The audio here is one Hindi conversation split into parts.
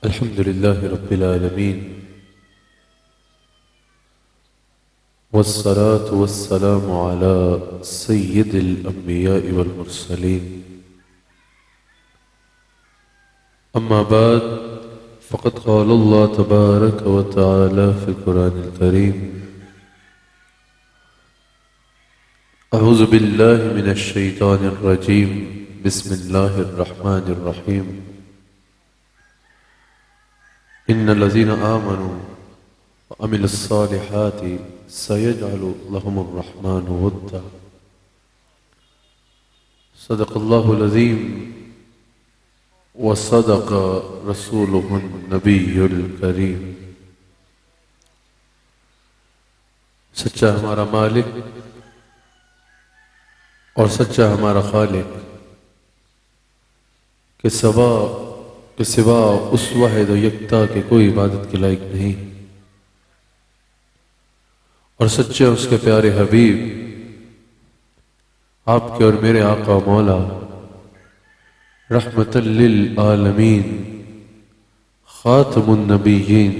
अल्हम्दुलिल्लाहि रब्बिल आलमीन वस्सलातु वस्सलामु अला सय्यिदिल अंबिया'i वल मुरसलीन अम्मा बाद फ़क़द क़ाल अल्लाह तबारक व तआला फ़िल क़ुरानिल करीम अऊज़ु बिल्लाहि मिनश शैतानिर रजीम बिस्मिल्लाहिर रहमानिर रहीम इन्नल्लज़ीना आमनू व अमिलुस्सालिहाति सयजअलु लहुमुर रहमानु वद्दा सदक़ल्लाहुल अज़ीम व सदक़ रसूलुहुन नबियुल करीम। सच्चा हमारा मालिक और सच्चा हमारा खालिक के सिवा उस वाहिद व यकता के कोई इबादत के लायक नहीं, और सच्चे उसके प्यारे हबीब आपके और मेरे आका मौला रहमतल लिल आलमीन खातमुन नबिय्यीन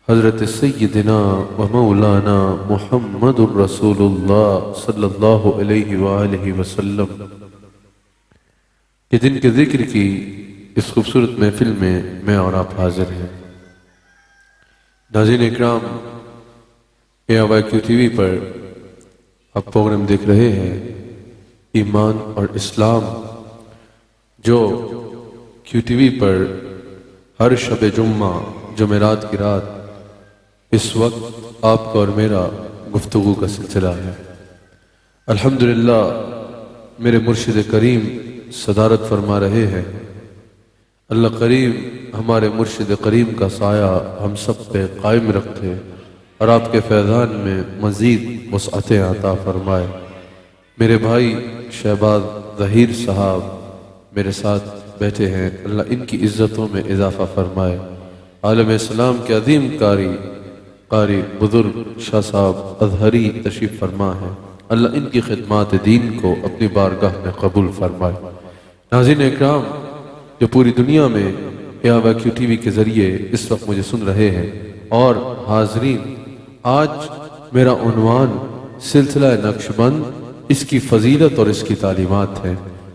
हज़रत सय्यिदना व मौलाना मुहम्मदुर रसूलुल्लाह सल्लल्लाहु अलैहि व आलिहि वसल्लम के दिन के जिक्र की इस खूबसूरत महफिल में मैं और आप हाजिर हैं। नाज़रीन इकराम, AYQ TV पर आप प्रोग्राम देख रहे हैं ईमान और इस्लाम, जो QTV पर हर शब जुम्मा जुमेरात की रात इस वक्त आपका और मेरा गुफ्तगू का सिलसिला है। अल्हम्दुलिल्लाह, मेरे मुर्शिद करीम सदारत फरमा रहे हैं। अल्लाह करीम हमारे मुर्शिद करीम का साया हम सब पे कायम रखे और आपके फैज़ान में मज़ीद वसअतें अता फरमाए। मेरे भाई शहबाज ज़हीर साहब मेरे साथ बैठे हैं, अल्लाह इनकी इज़्ज़तों में इजाफ़ा फरमाए। आलम इस्लाम के अज़ीम कारी बुजुर्ग शाह साहब अज़हरी तशरीफ़ फरमा है, अल्लाह इनकी खिदमात दीन को अपनी बारगाह में कबूल फरमाए। नाज़रीन इकराम, जो पूरी दुनिया में AYQ TV के ज़रिए इस वक्त मुझे सुन रहे हैं, और हाज़रीन, आज मेरा उन्वान सिलसिला नक्शबंद, इसकी फजीलत और इसकी तालीमात है।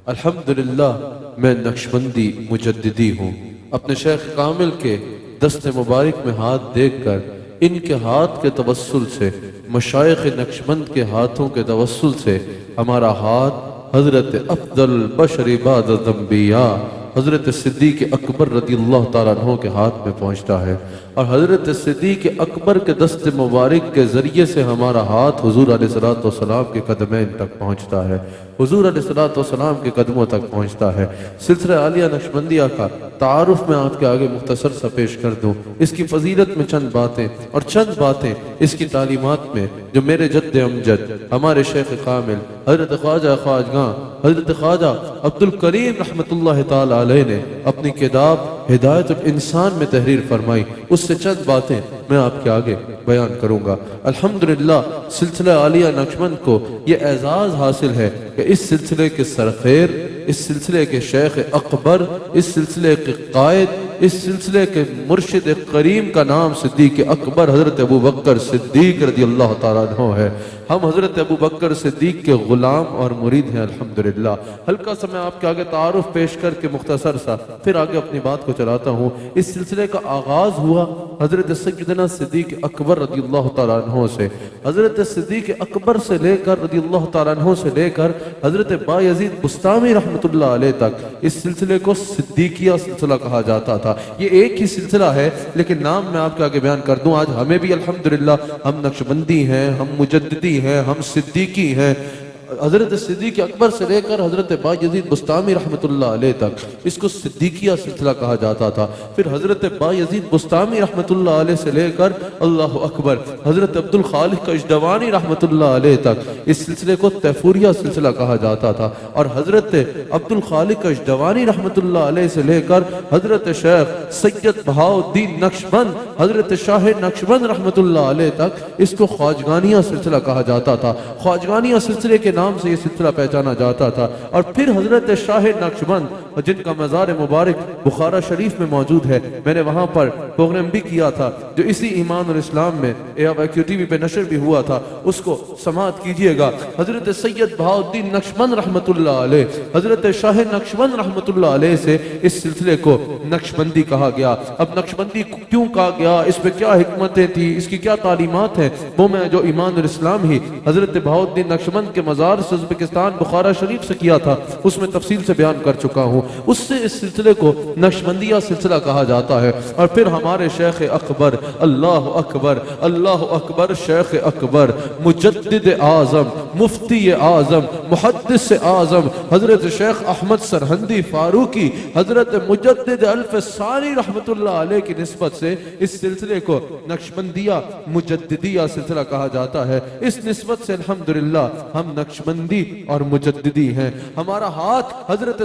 अल्हम्दुलिल्लाह, मैं नक्शबंदी मुजद्दिदी हूँ। अपने शेख कामिल के दस्ते मुबारक में हाथ देखकर, इनके हाथ के तवस्सुल से, मशाइख नक्शबंद के हाथों के तवस्सुल से हमारा हाथ हज़रत अफ़ज़ल बशर बाद अंबिया हज़रत सिद्दीक़ अकबर रज़ियल्लाहु ताला अन्हु के हाथ में पहुँचता है, और हज़रत सिद्दीक़ अकबर के दस्ते मुबारक के ज़रिए से हमारा हाथ हुज़ूर अलैहिस्सलातु वस्सलाम के कदमैन तक पहुँचता है, हुज़ूर अलैहिस्सलातु वस्सलाम के कदमों तक पहुँचता है। सिलसिला आलिया नक्शबंदिया का तारुफ में आपके आगे मुख्तसर सा पेश कर दूँ, इसकी फजीलत में चंद बातें और चंद बातें इसकी तालीमात में, जो मेरे जद्द अमजद हमारे शेख कामिल हज़रत ख्वाजा हज़रत ख्वाजा अब्दुल करीम रहमतुल्लाह ताला अलैह ने अपनी किताब हिदायतुल इंसान में तहरीर फरमाई, उससे चंद बातें मैं आपके आगे बयान करूंगा। अल्हम्दुलिल्लाह, सिलसिला आलिया नक्शबंद को ये एजाज़ हासिल है कि इस सिलसिले के सरखैर, इस सिलसिले के शेख अकबर, इस सिलसिले के कायद, इस सिलसिले के मुर्शिद करीम का नाम सिद्दीक़ अकबर हज़रत अबू बकर सिद्दीक़ रज़ियल्लाहु ताला अन्हु है। हम हज़रत अबू बकर सिद्दीक़ के ग़ुलाम और मुरीद हैं। अल्हम्दुलिल्लाह, हल्का सा मैं आपके आगे तारुफ पेश करके मुख्तसर सा फिर आगे अपनी बात को चलाता हूँ। इस सिलसिले का आगाज़ हुआ हज़रत सय्यदना सिद्दीक़ अकबर रज़ियल्लाहु ताला अन्हु से। हज़रत सिद्दीक़ अकबर से लेकर रज़ियल्लाहु ताला अन्हु से लेकर हज़रत बायज़ीद बुस्तामी रहमतुल्लाह अलैह तक इस सिलसिले को सिद्दीकिया सिलसिला कहा जाता था। ये एक ही सिलसिला है, लेकिन नाम मैं आपके आगे बयान कर दूं। आज हमें भी अल्हम्दुलिल्लाह, हम नक्शबंदी हैं, हम मुजद्दिदी हैं, हम सिद्दीकी हैं। हज़रत सिद्दीक़ अकबर से लेकर हज़रत बायज़ीद बुस्तामी रहमतुल्लाह अलैह तक इसको सिद्दीकिया सिलसिला कहा जाता था। फिर हज़रत बायज़ीद बुस्तामी रहमतुल्लाह अलैह से लेकर अल्लाहु अकबर हज़रत अब्दुल खालिक अजदवानी रहमतुल्लाह अलैह तक इस सिलसिले को तैफूरिया सिलसिला कहा जाता था। और हज़रत अब्दुल खालिक अजदवानी रहमतुल्लाह अलैह से लेकर हज़रत शेख सैयद बहाउद्दीन नक्शबंद हज़रत शाह नक्शबंद रहमतुल्लाह अलैह तक इसको ख्वाजगानिया सिलसिला कहा जाता था। ख्वाजगानिया सिलसिले के नाम से ये सिलसिला पहचाना जाता था। और फिर हजरत शाह नक्शबंद जिनका मज़ार मुबारक बुखारा शरीफ में मौजूद है, मैंने वहाँ पर प्रोग्राम भी किया था जो इसी ईमान और इस्लाम में AIQ-TV पे नशर भी हुआ था, उसको समाअत कीजिएगा। हजरत सैयद बहाउद्दीन नक्शबंद रहमतुल्लाह अलैह, हजरत शाह नक्शबंद रहमतुल्लाह अलैह से इस सिलसिले को नक्शबंदी कहा गया। अब नक्शबंदी क्यों कहा गया, इसमें क्या हिकमतें थी, इसकी क्या तालीमात है, वो मैं जो ईमान और इस्लाम ही हजरत बहाउद्दीन नक्शबंद के मज़ार से उज़्बेकिस्तान बुखारा शरीफ से किया था, उसमें तफसील से बयान कर चुका हूँ। उससे इस सिलसिले को नक्शबंदिया सिलसिला कहा जाता है। और फिर हमारे शेख अकबर, अल्लाह अकबर, शेख अकबर, मुजद्दिद आज़म, मुफ्ती आज़म, मुहद्दिस आज़म हजरत शेख अहमद सरहंदी फारूकी, हजरत मुजद्दिद अल्फसानी रहमतुल्लाह अलैह की निस्बत से इस सिलसिले को नक्शबंदिया मुजद्दिदिया सिलसिला कहा जाता है। इस निस्बत से अल्हम्दुलिल्लाह हम नक्शबंदी और मुजद्दिदी हैं। हमारा हाथ हजरत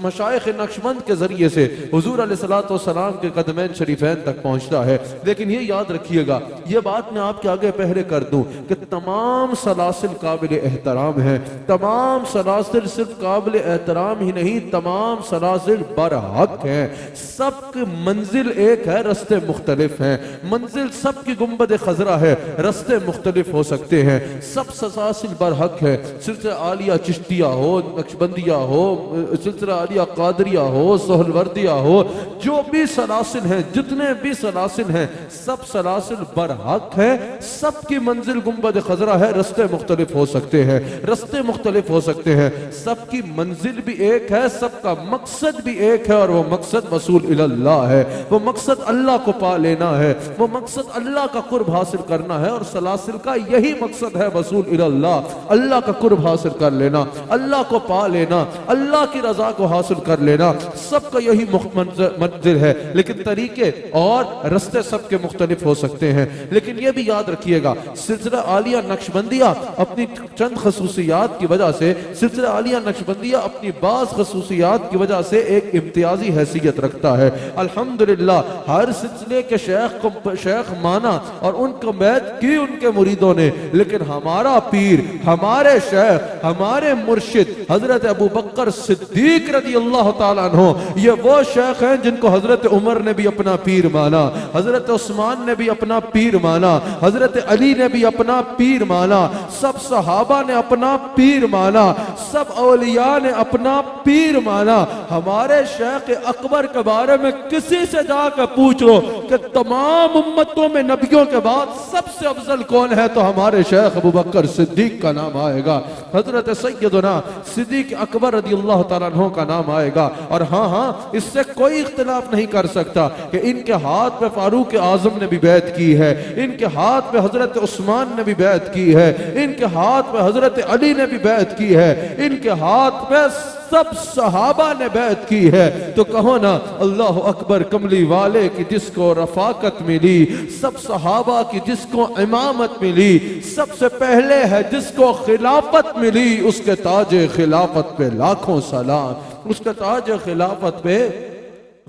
मशाइख नक्शबंद के जरिए से हुजूर अलैहिस्सलातु वस्सलाम के कदमैन शरीफैन तक पहुंचता है। लेकिन ये याद रखिएगा, ये बात मैं आपके आगे पहले कर दूं कि तमाम सलासिल काबिल एहतराम हैं। तमाम सलासिल सिर्फ काबिल एहतराम ही नहीं, तमाम सलासिल बरहक हैं। सबकी मंजिल एक है, रस्ते मुख्तलिफ हैं। मंजिल सबकी गुंबद खजरा है, रस्ते मुख्तलिफ हो सकते हैं। सब सलासिल बरहक है। सिलसिला आलिया चिश्तिया हो, नक्शबंदिया हो, सिलसिला आलिया कादरिया हो, सोहलवर्दिया हो, जो भी सलासिल हैं, जितने भी सलासिल हैं, सब सलासिल बरहक है। सबकी मंजिल गुंबद खजरा है, रस्ते मुख्तलिफ हो सकते हैं, रस्ते मुख्तलिफ हो सकते हैं। सबकी मंजिल भी एक है, सबका मकसद भी एक है, और वो मकसद वसूल इल्लाह है। वो मकसद अल्लाह को पा लेना है, वो मकसद अल्लाह का कुर्ब हासिल करना है। और सलासिल का यही मकसद है, वसूल इल्लाह, अल्लाह का कुर्ब हासिल कर लेना, अल्लाह को पा लेना, अल्लाह की रजा को हासिल कर लेना। सबका यही मंजिल है, लेकिन तरीके और रस्ते सबके मुख्तलिफ हो सकते हैं। लेकिन यह भी याद रखिएगा, सिलसिला आलिया नक्शबंदिया अपनी चंद खसूसियात की वजह से, सिलसिला आलिया नक्शबंदिया अपनी बाज़ खसूसियात की वजह से एक इम्तियाजी हैसियत रखता है। अल्हम्दुलिल्लाह हर सिलसिले के शेख को शेख माना और उनको बैत की उनके मुरीदों ने, लेकिन हमारा पीर, हमारे शेख, हमारे मुर्शिद हजरत अबू बकर सिद्दीक रज़ी अल्लाह ताला अन्हु, ये वो शेख हैं जिनको हजरत उमर ने भी अपना पीर माना, हजरत उस्मान ने भी अपना पीर माना, हजरत अली ने भी अपना पीर माना, सब सहाबा ने अपना पीर माना, सब औलिया ने अपना पीर माना। हमारे शेख अकबर के बारे में किसी से जाकर पूछ लो कि तमाम उम्मतों में नबियों के बाद सबसे अफजल कौन है, तो हमारे शेख अबू बकर सिद्दीक का नाम आएगा, हजरत सैयदना सिद्दीक अकबर रज़ियल्लाहु ताला अन्हु का नाम आएगा। और हाँ हाँ, इससे कोई इख्तिलाफ नहीं कर सकता कि इनके हाथ में फारूक आजम ने भी बैत की है, इनके हाथ में हजरत उस्मान ने भी बैत की है, इनके हाथ में हजरत अली ने भी बैत की है, इनके हाथ में सब सहाबा ने बैत की है। तो कहो ना अल्लाह अकबर, कमली वाले की जिसको रफाकत मिली, सब सहाबा की जिसको इमामत मिली, सबसे पहले है जिसको खिलाफत मिली, उसके ताजे खिलाफत पे लाखों सलाम, उसके ताजे खिलाफत पे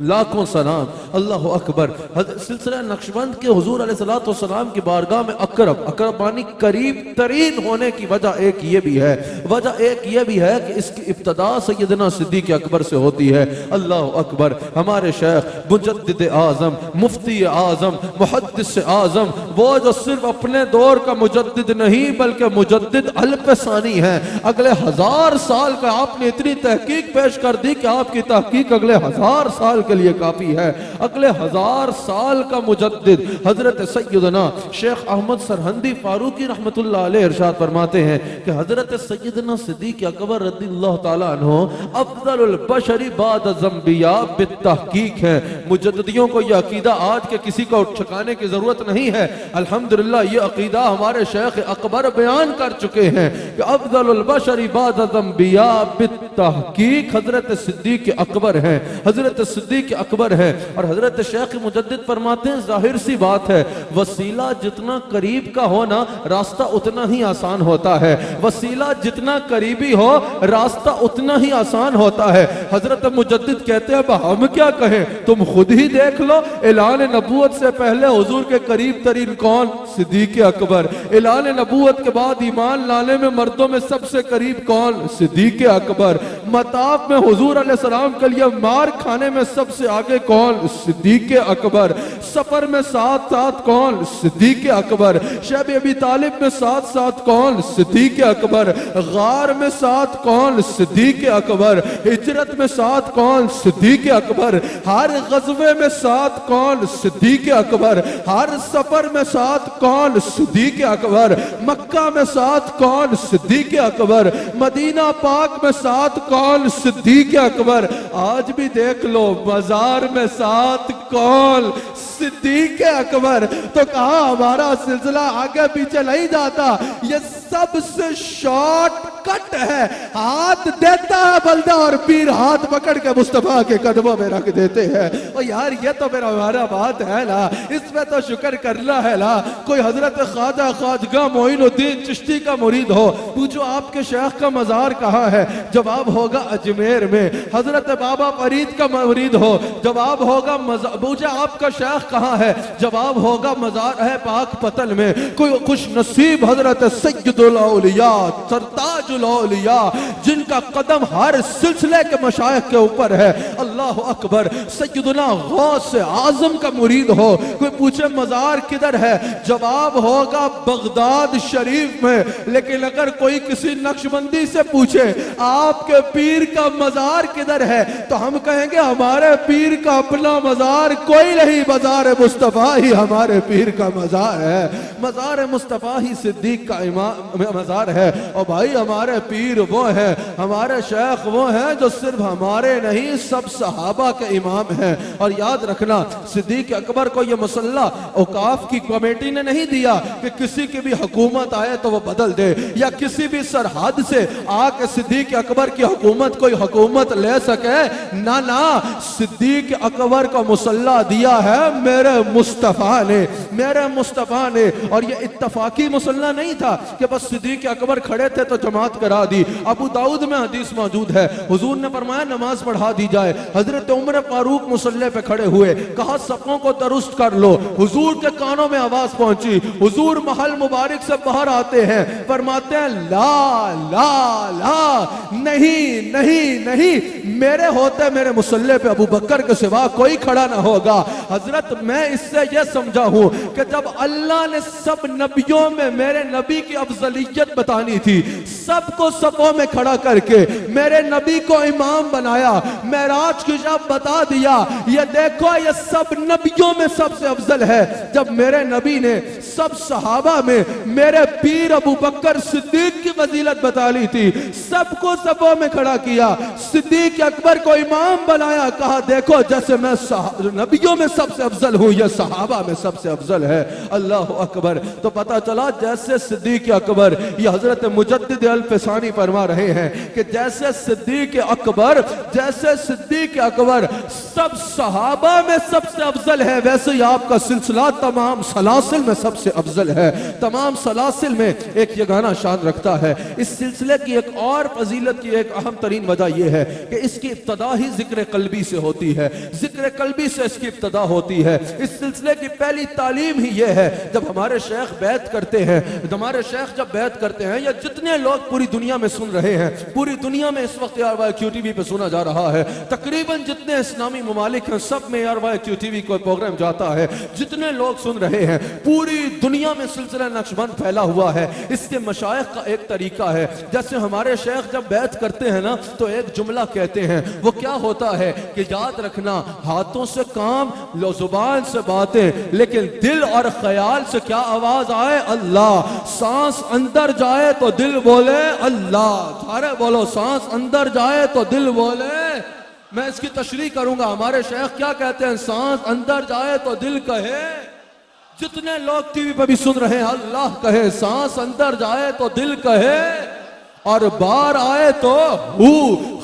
लाखों सलाम। अल्लाह अकबर। सिलसिला नक्शबंद के हुजूर अलैहिस्सलातु वस्सलाम की बारगाह में अकरब मानी करीब तरीन होने की वजह एक ये भी है, वजह एक ये भी है कि इसकी इब्तदा सैयदना सिद्दीक अकबर से होती है। अल्लाह अकबर। हमारे शेख मुजद्दिद आज़म, मुफ्ती आज़म, मुहद्दिस आज़म, वो जो सिर्फ अपने दौर का मुजद्दिद नहीं बल्कि मुजद्दिद अल्फसानी है। अगले 1000 साल का आपने इतनी तहकीक पेश कर दी कि आपकी तहकीक अगले 1000 साल के लिए काफी है। अगले 1000 साल का मुजद्दिद हजरत सैयदना शेख अहमद सरहंदी फारूकी रहमतुल्लाह अलैह इरशाद फरमाते हैं कि हजरत सैयदना सिद्दीक अकबर रज़ियल्लाहु ताला अन्हु अफज़लुल बशरी बाद ज़ंबिया बित्तहकीक है। मुजद्दिदियों को यह अकीदा आज के किसी को ठिकाने की जरूरत नहीं है। अल्हम्दुलिल्लाह ये अकीदा हमारे शेख अकबर बयान कर चुके हैं कि अफज़लुल बशरी बाद ज़ंबिया बित्तहकीक हजरत सिद्दीक अकबर हैं। हजरत सिद्दीक अकबर है। और हजरत शेख मुजद्दिद फरमाते हैं जाहिर सी बात है, वसीला जितना करीब का हो ना रास्ता उतना ही आसान होता है, वसीला जितना करीबी हो रास्ता उतना ही आसान होता है। हजरत मुजद्दिद कहते हैं हम क्या कहें, तुम खुद ही देख लो, ऐलान नबूवत से पहले हुजूर के करीब तरीन कौन, सिद्दीक अकबर। ऐलान नबूवत के बाद ईमान लाने में मर्दों में सबसे करीब कौन, सिद्दीक अकबर। मताफ में हुजूर अलैहिस्सलाम के लिए मार खाने में सबसे आगे कौन, सिद्दीक अकबर। सफर में साथ साथ कौन, सिद्दीक अकबर। शब अबी तालिब में साथ साथ कौन, सिद्दीक अकबर। गार में साथ कौन, सिद्दीक अकबर। हिजरत में साथ कौन, सिद्दीक अकबर। हर गज़वे में साथ कौन, सिद्दीक अकबर। हर सफर में साथ कौन, सिद्दीक अकबर। मक्का में साथ कौन, सिद्दीक अकबर। मदीना पाक में साथ कौन, सिद्दीक अकबर। आज भी देख लो बाजार में साथ कौन, सिद्दीक अकबर। तो कहा हमारा सिलसिला आगे पीछे नहीं जाता, ये सबसे शॉर्टकट है। हाथ देता है बंदा और पीर हाथ पकड़ के मुस्तफा के कदमों में रख देते हैं। और यार ये तो मेरा हमारा बात है ना, इसमें तो शुक्र करना है ना। कोई हजरत ख्वाजा ख्वाजगा मोइनुद्दीन चिश्ती का मुरीद हो, पूछो आपके शेख का मजार कहाँ है, जवाब होगा अजमेर में। हजरत बाबा फरीद का मुरीद हो, जवाब होगा पूछे आपका शेख कहाँ है, जवाब होगा मजार है पाक पतन में। कोई खुश नसीब हजरत सैयदुल औलिया सरताजुल औलिया जिनका कदम हर सिलसिले के मशाइख के ऊपर है, अल्लाह अकबर, सैयदुना गौस आजम का मुरीद हो। कोई पूछे मजार किधर है, जवाब होगा बगदाद शरीफ में। लेकिन अगर कोई किसी नक्शबंदी से पूछे आपके पीर का मजार किधर है, तो हम कहेंगे हमारे पीर का अपना मजार कोई नहीं, मजार मुस्तफा ही हमारे पीर का मजार है। मजार मुस्तफा ही सिद्दीक का मजार है। और भाई हमारे पीर वो है, हमारे शेख वो हैं जो सिर्फ हमारे नहीं सब सहाबा के इमाम हैं। और याद रखना सिद्दीक अकबर को ये मसल्ला औकाफ की कमेटी ने नहीं दिया कि किसी की भी हुकूमत आए तो वो बदल दे, या किसी भी सरहद से आके सिद्दीक अकबर की हुकूमत कोई हुकूमत ले सके, ना ना, सिद्दीक अकबर को मुसल्ला दिया है मेरे मुस्तफा ने, मेरे मुस्तफा ने। और ये इत्तफाकी मुसल्ला नहीं था कि बस सिद्दीक अकबर खड़े थे तो जमात करा दी। अबू दाऊद में हदीस मौजूद है, हुजूर ने फरमाया नमाज पढ़ा दी जाए। हजरत उमर फारूक मुसल्ले पे खड़े हुए, कहा सफ़ों को दुरुस्त कर लो। हुजूर के कानों में आवाज पहुंची, हुजूर महल मुबारक से बाहर आते हैं, फरमाते हैं ला ला ला, नहीं नहीं नहीं, मेरे होते मेरे मुसल्ले पे अबू बकर के सिवा कोई खड़ा ना होगा। हजरत मैं इससे यह समझा हूं कि जब अल्लाह ने सब नबियों में मेरे नबी की अफजलियत बतानी थी, सबको सफों में खड़ा करके मेरे नबी को इमाम बनाया, मेराज की जब बता दिया ये देखो ये सब नबियों में सबसे अफजल है। जब मेरे नबी ने सब सहाबा में मेरे पीर अबू बकर सिद्दीक की फजीलत बता ली थी, सबको सफों में खड़ा किया, सिद्दीक अकबर को इमाम बनाया, कहा देखो जैसे मैं नबियों में सबसे अफजल हूं, यह सहाबा में सबसे अफजल है। अल्लाह अकबर। तो पता चला जैसे सिद्दीक अकबर, ये हजरत मुजद्दिद अल-फिसानी फरमा रहे हैं कि जैसे सिद्दीक अकबर, जैसे सिद्दीक अकबर सब सहाबा में सबसे अफजल है, वैसे ही आपका सिलसिला तमाम सलासिल में सबसे अफजल है। तमाम सलासिल में एक ये गाना शान रखता है। इस सिलसिले की एक और फजीलत की एक अहम तरीन वजह यह है कि इसकी इब्तदा ही जिक्र कल्बी से होती है, जिक्र कल्बी से इसकी इब्तदा होती है। इस सिलसिले की पहली तालीम ही यह है, जब हमारे शेख बैत करते हैं, हमारे शेख जब बैत करते हैं, या जितने लोग पूरी दुनिया में सुन रहे हैं, पूरी दुनिया में इस वक्त QTV पे सुना जा रहा है, तकरीबन जितने इस्लामी ममालिक हैं सब में QTV को प्रोग्राम जाता है, जितने लोग सुन रहे हैं, पूरी दुनिया में सिलसिला नक्शबंद फैला हुआ है। इसके मशाइख का एक तरीका है, जैसे हमारे शेख जब बैत करते हैं ना तो एक जुमला कहते हैं, वो क्या होता है कि याद रखना हाथों से काम, जुबान से बातें, लेकिन दिल और ख्याल से क्या आवाज आए, अल्लाह। सांस अंदर जाए तो दिल बोले अल्लाह, सारे बोलो सांस अंदर जाए तो दिल बोले। मैं इसकी तशरीह करूंगा, हमारे शेख क्या कहते हैं, सांस अंदर जाए तो दिल कहे। जितने लोग टीवी पे भी सुन रहे हैं, अल्लाह कहे, सांस अंदर जाए तो दिल कहे, और बार आए तो हु,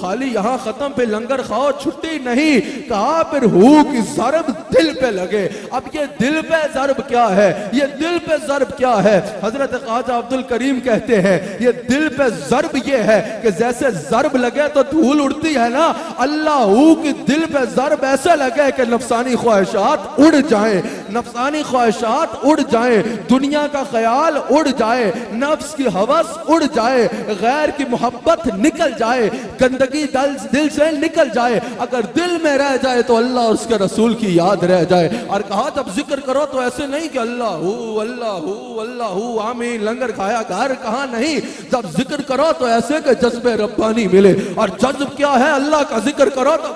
खाली यहां खत्म पे लंगर खाओ छुट्टी नहीं, कहा फिर हु की ज़रब दिल पे लगे। अब ये दिल पे ज़रब क्या है, ये दिल पे ज़रब क्या है? हजरत ख्वाजा अब्दुल करीम कहते हैं ये दिल पे ज़रब ये है कि जैसे ज़रब लगे तो धूल उड़ती है ना, अल्लाह हु की दिल पे ज़रब ऐसे लगे कि नफसानी ख्वाहिशात उड़ जाए, नफसानी ख्वाहिशात उड़ जाए, दुनिया का ख्याल उड़ जाए, नफ्स की हवस उड़ जाए, गैर की मोहब्बत निकल जाए, गंदगी दिल से निकल जाए। अगर दिल में रह जाए तो अल्लाह और उसके रसूल की याद रह जाए। और कहा जब जिक्र करो तो ऐसे नहीं कि अल्लाह हू अल्लाह हू अल्लाह हू आमीन लंगर खाया घर, कहा नहीं, जब जिक्र करो तो ऐसे कि जज्बे रब्बानी मिले। और जज्ब क्या है? अल्लाह का जिक्र करो तो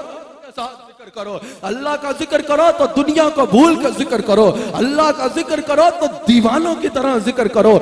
जिक्र करो, अल्लाह का जिक्र करो तो दुनिया को भूल कर जिक्र करो, अल्लाह का जिक्र करो तो दीवानों की तरह जिक्र करो।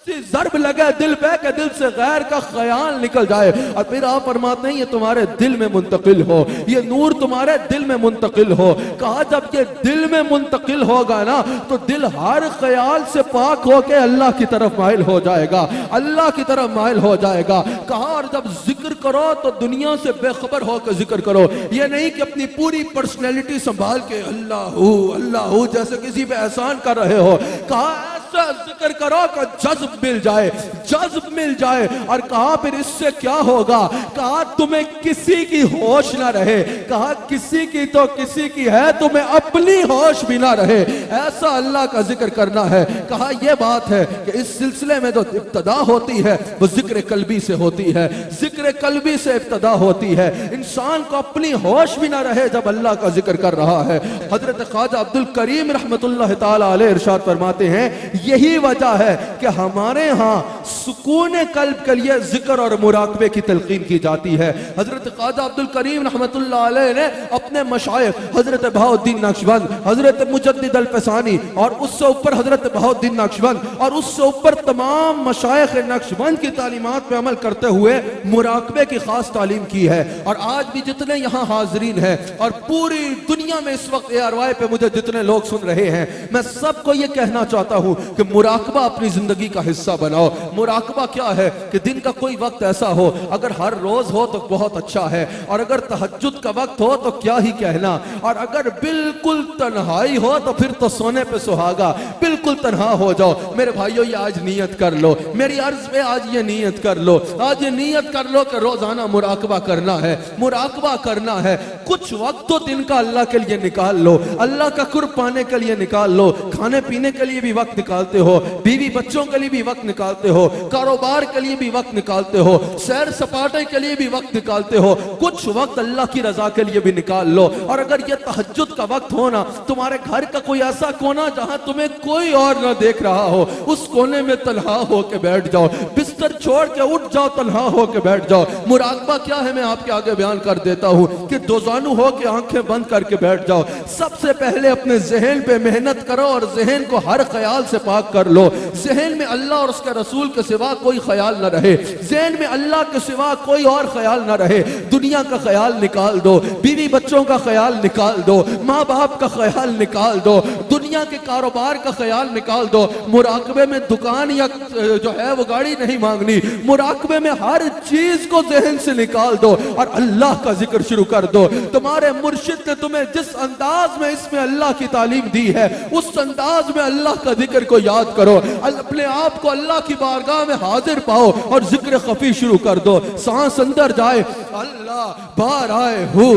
ज़रब लगे दिल पे कि दिल से गैर का ख्याल निकल जाए। और फिर आप फरमाते हैं ये तुम्हारे दिल में मुंतकिल हो, ये नूर तुम्हारे दिल में मुंतकिल हो। कहा जब ये दिल में मुंतकिल होगा ना तो दिल हर ख्याल से पाक होके अल्लाह की तरफ माइल हो जाएगा, अल्लाह की तरफ माइल हो जाएगा। कहा और जब जिक्र करो तो दुनिया से बेखबर होकर जिक्र करो, ये नहीं कि अपनी पूरी पर्सनैलिटी संभाल के अल्लाह हू जैसे किसी पे एहसान कर रहे हो। कहा जिक्र करो कि जज्ब मिल जाए, जज्ब मिल जाए। और कहा फिर इससे क्या होगा? कहा तुम्हें किसी की होश ना रहे, कहा किसी की तो किसी की है, तुम्हें अपनी होश भी ना रहे, ऐसा अल्लाह का जिक्र करना है। कहा यह बात है कि इस सिलसिले में जो इब्तदा होती है वो जिक्र कल्बी से होती है, जिक्र कल्बी से इब्तदा होती है। इंसान को अपनी होश भी ना रहे जब अल्लाह का जिक्र कर रहा है। हजरत ख्वाजा अब्दुल करीम रहमतुल्लाह ताला अलैह इरशाद फरमाते हैं यही वजह है कि हमारे यहाँ सुकून कल्ब के लिए जिक्र और मुराकबे की तलकीन की जाती है। हजरत ख्वाजा अब्दुल करीम रहमतुल्लाह अलैह ने अपने मशाइख हजरत बहाउद्दीन नक्शबंद, हजरत मुजद्दिद अल-फसानी और उससे ऊपर हजरत बहाउद्दीन नक्शबंद और उससे ऊपर तमाम मशाइख नक्शबंद की तालीमात पे अमल करते हुए मुराकबे की खास तालीम की है। और आज भी जितने यहाँ हाजरीन हैं और पूरी दुनिया में इस वक्त ARY पे मुझे जितने लोग सुन रहे हैं, मैं सबको ये कहना चाहता हूँ कि मुराकबा अपनी जिंदगी का हिस्सा बनाओ। मुराकबा क्या है कि दिन का कोई वक्त ऐसा हो, अगर हर रोज हो तो बहुत अच्छा है, और अगर तहज्जुद का वक्त हो तो क्या ही कहना, और अगर बिल्कुल तन्हाई हो तो फिर तो सोने पे सुहागा। बिल्कुल तन्हा हो जाओ मेरे भाइयों, ये आज नियत कर लो, मेरी अर्ज पे आज ये नियत कर लो, आज ये नियत कर लो कि रोजाना मुराकबा करना है, मुराकबा करना है। कुछ वक्त तो दिन का अल्लाह के लिए निकाल लो, अल्लाह का कुर्ब पाने के लिए निकाल लो, खाने पीने के लिए भी वक्त निकालते हो, बीवी बच्चों के लिए भी वक्त निकालते हो, कारोबार के लिए भी वक्त निकालते हो, सैर सपाटे के लिए भी वक्त निकालते हो, कुछ वक्त अल्लाह की रजा के लिए भी निकाल लो। और अगर ये तहज्जुद का वक्त हो ना, तुम्हारे घर का कोई ऐसा कोना जहां तुम्हें कोई और ना देख रहा हो, उस कोने में तन्हा होके बैठ जाओ, बिस्तर छोड़ के उठ जाओ, तन्हा होके बैठ जाओ। मुराकबा क्या है मैं आपके आगे बयान कर देता हूं कि दोजानू होके आंखें बंद करके बैठ जाओ। सबसे पहले अपने जहन पे मेहनत करो और जहन को हर ख्याल से पाक कर लो। जहन में अल्लाह और उसके रसूल के सिवा कोई ख्याल न रहे, जहन में अल्लाह के सिवा कोई और ख्याल न रहे। दुनिया का ख्याल निकाल दो, बीवी बच्चों का ख्याल निकाल दो, माँ बाप का ख्याल निकाल दो, दुनिया के कारोबार का ख्याल निकाल दो। मुराकबे में दुकान या जो है वो गाड़ी नहीं मांगनी, मुराकबे में हर चीज को जहन से निकाल दो और अल्लाह का जिक्र शुरू कर दो। तुम्हारे मुर्शिद ने तुम्हें जिस अंदाज में इसमें अल्लाह की तालीम दी है, उस अंदाज में अल्लाह का जिक्र को याद करो, अपने आप को अल्लाह की बारगाह में हाजिर पाओ और जिक्र खफी शुरू कर दो। सांस अंदर जाए अल्लाह, बाहर आए हु,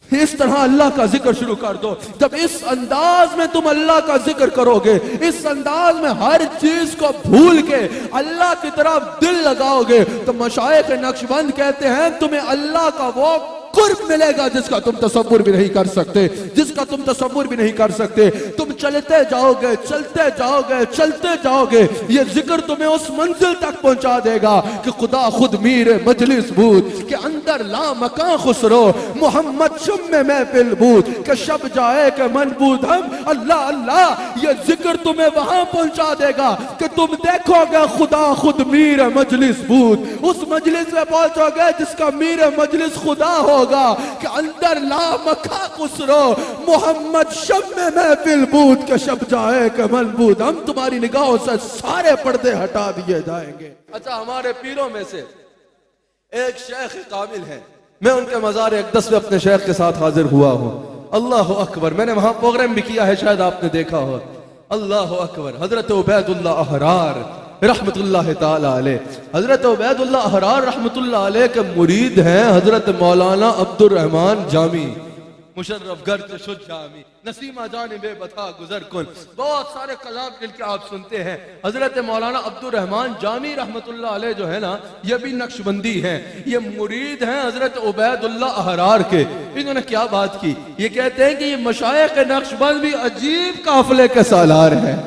इस तरह अल्लाह का जिक्र शुरू कर दो। जब इस अंदाज में तुम अल्लाह का जिक्र करोगे, इस अंदाज में हर चीज को भूल के अल्लाह की तरफ दिल लगाओगे, तो मशाइख नक्शबंद कहते हैं तुम्हें अल्लाह का वो कुर्ब मिलेगा जिसका तुम तसव्वुर भी नहीं कर सकते, जिसका तुम तसव्वुर भी नहीं कर सकते। तुम चलते जाओगे, चलते जाओगे, चलते जाओगे, ये जिक्र तुम्हें उस मंजिल तक पहुंचा देगा कि खुदा खुद मीर मजलिस बूद के अंदर ला मकान खुसरो, मोहम्मद शुम्मे महफिल बूद के शब जाए के मनबूद हम अल्लाह अल्लाह। ये जिक्र तुम्हें वहां पहुंचा देगा कि तुम देखोगे खुदा खुद मीर मजलिस बूद, उस मजलिस में पहुंचोगे जिसका मीर मजलिस खुदा हो होगा कि अंदर ला मखा खुसरो मोहम्मद शब में महफिल बूद के शब जाए के मनबूद, हम तुम्हारी निगाहों से सारे पर्दे हटा दिए जाएंगे। अच्छा, हमारे पीरों में से एक शेख कामिल है, मैं उनके मज़ार अक़दस में अपने शेख के साथ हाजिर हुआ हूँ। अल्लाह अकबर, मैंने वहां प्रोग्राम भी किया है, शायद आपने देखा हो। अल्लाह अकबर, हजरत उबैदुल्लाह अहरार रहमतुल्लाह ताला अलैह, हजरत उबैदुल्लाह अहरार रहमतुल्लाह अलैह के मुरीद हैं हजरत मौलाना अब्दुर रहमान जामी, मुशर्रफ गर्द शुद जामी, नसीमा जाने बेबथा गुजर कुन, बहुत सारे कलाम जिनके आप सुनते हैं। हजरत मौलाना अब्दुर रहमान जामी रहमतुल्लाह अलैह जो है ना, ये भी नक्शबंदी हैं, ये मुरीद हैं हजरत उबैदुल्लाह अहरार के। इन्होंने क्या बात की, ये कहते हैं कि ये मशाइख नक्शबंद भी अजीब काफिले के सालार हैं।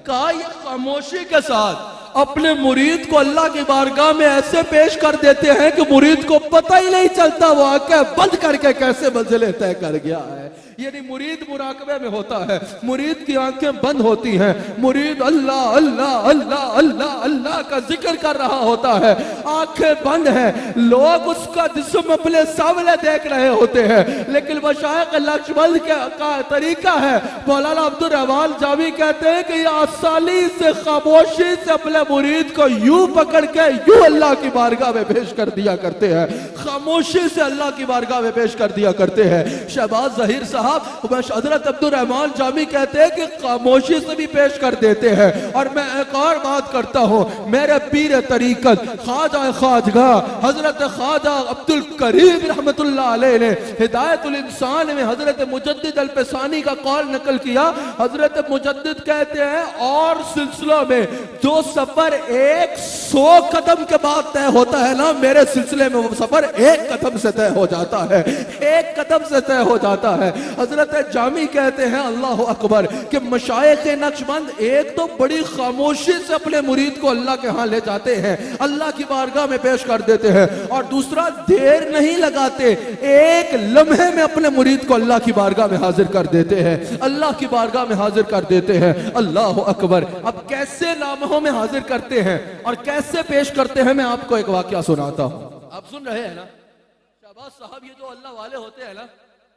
कहा ये खामोशी के साथ अपने मुरीद को अल्लाह की बारगाह में ऐसे पेश कर देते हैं कि मुरीद को पता ही नहीं चलता वो आंखें बंद करके कैसे मंजिलें तय कर गया है। यानी मुरीद मुराकबे में होता है, मुरीद की आंखें बंद होती हैं, मुरीद अल्लाह अल्लाह अल्लाह अल्लाह अल्लाह का जिक्र कर रहा होता है, आंखें बंद हैं, लोग उसका जिस्म अपने सामने देख रहे होते हैं, लेकिन मशाइख नक्शबंद का तरीका है। मौलाना अब्दुर रहमान जामी कहते हैं कि ये आसानी से खामोशी से अपने मुरीद को यूं पकड़ के यूं अल्लाह की बारगाह में पेश कर दिया करते हैं, खामोशी से अल्लाह की बारगाह में पेश कर दिया करते हैं। शहबाज ज़हीर साहब हजरत अब्दुल रहमान जामी कहते हैं कि खामोशी से भी पेश कर देते हैं। और मैं एक और बात करता हूँ, मेरे पीर तरीकत ख्वाजा ख्वाजगा हजरत ख्वाजा अब्दुल करीम रहमतुल्लाह अलैह ने हिदायतुल इंसान में हजरत मुजद्दिद अल-फ़सानी का कौल नकल किया। हजरत मुजद्दिद कहते हैं और सिलसिलों में जो सफर 100 कदम के बाद तय होता है ना, मेरे सिलसिले में वो सफर 1 कदम से तय हो जाता है, 1 कदम से तय हो जाता है। हजरत जामी कहते हैं अल्लाह अकबर कि मशाइख नक्शबंद एक तो बड़ी खामोशी से अपने मुरीद को अल्लाह के यहाँ ले जाते हैं, अल्लाह की बारगाह में पेश कर देते हैं, और दूसरा देर नहीं लगाते, एक लम्हे में अपने मुरीद को अल्लाह की बारगाह में हाजिर कर देते हैं, अल्लाह की बारगाह में हाजिर कर देते हैं। अल्लाह अकबर, अब कैसे लम्हों में हाजिर करते हैं और कैसे पेश करते हैं, मैं आपको एक वाकया सुनाता हूँ। आप सुन रहे हैं ना शहबाज साहब, ये जो अल्लाह वाले होते हैं ना,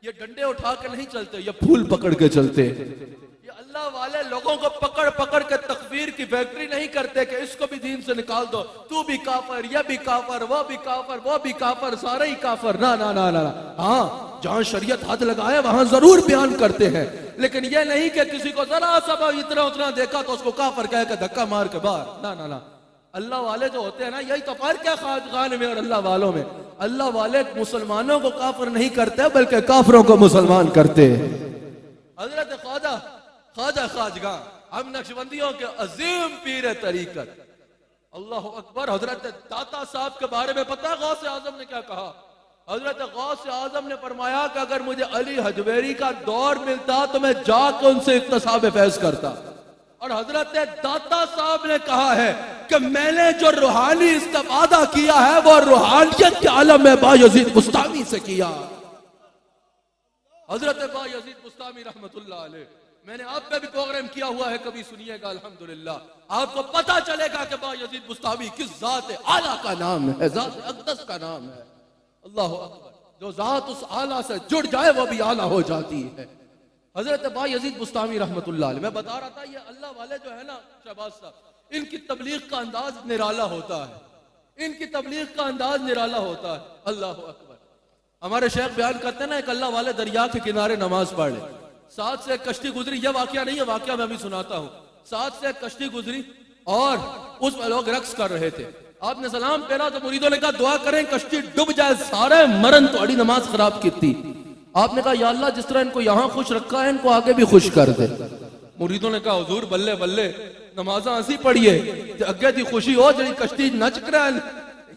ये डंडे उठा के नहीं चलते, ये फूल पकड़ के चलते। ये अल्लाह वाले लोगों को पकड़ पकड़ के तकफीर की फैक्ट्री नहीं करते कि इसको भी दीन से निकाल दो, तू भी काफर, ये भी काफर, वो भी काफर, वो भी काफर, सारे ही काफर। ना ना ना ना, हाँ, जहां शरीयत हाथ लगाए वहां जरूर बयान करते हैं, लेकिन ये नहीं कि किसी को जरा सा इतना उतना देखा तो उसको काफर कह के धक्का मार के बाहर। ना ना ना, अल्लाह वाले जो होते हैं ना, यही तो फर्क है खान में और अल्लाह वालों में। अल्लाह वाले मुसलमानों को काफिर नहीं करते बल्कि काफिरों को मुसलमान करते हैं। हजरत ख्वाजा ख्वाजा खाजगा हम नक्शबंदियों के अजीम पीर तरीकत, अल्लाह अकबर। हजरत दाता साहब के बारे में पता है गौसे आजम ने क्या कहा? हजरत गौसे आजम ने फरमाया कि अगर मुझे अली हजवेरी का दौर मिलता तो मैं जाकर उनसे इक्तसाब फैज करता। और हजरत दाता साहब ने कहा है कि मैंने जो रूहानी इस्तेफादा किया है वो रूहानियत के आलम में बायजीद बुस्तामी से किया। हजरत बायजीद बुस्तामी रहमतुल्लाह अलैह, मैंने आप पे भी प्रोग्राम किया हुआ है, कभी सुनिएगा, अल्हम्दुलिल्लाह आपको पता चलेगा कि बायजीद बुस्तामी किस जात आला का नाम है, जात अक़दस का नाम है। अल्लाह अकबर, जो जात उस आला से जुड़ जाए वो भी आला हो जाती है। हजरत बायजीद बुस्तामी रहमतुल्लाह अलैह, मैं बता रहा था, ये अल्लाह वाले जो है ना शहबाज साहब, इनकी तबलीग का अंदाज निराला होता है, इनकी तबलीग का अंदाज निराला होता है। अल्लाह अकबर, हमारे शेख बयान करते हैं ना, एक अल्लाह वाले दरिया के किनारे नमाज पढ़ ले, साथ से कश्ती गुजरी, यह वाकया नहीं है, वाकया मैं भी सुनाता हूँ। साथ से कश्ती गुजरी और उसमें लोग रक्स कर रहे थे, आपने सलाम फेरा तो मुरीदों ने कहा दुआ करें कश्ती डूब जाए, सारे मरन, थोड़ी नमाज खराब की थी। आपने कहा या अल्लाह जिस तरह इनको यहां खुश रखा है इनको आगे भी खुश कर दे। मुरीदों ने कहा हुजूर बल्ले बल्ले, नमाजा हंसी पढ़िए, अगे दी खुशी हो जड़ी कश्ती नच कर,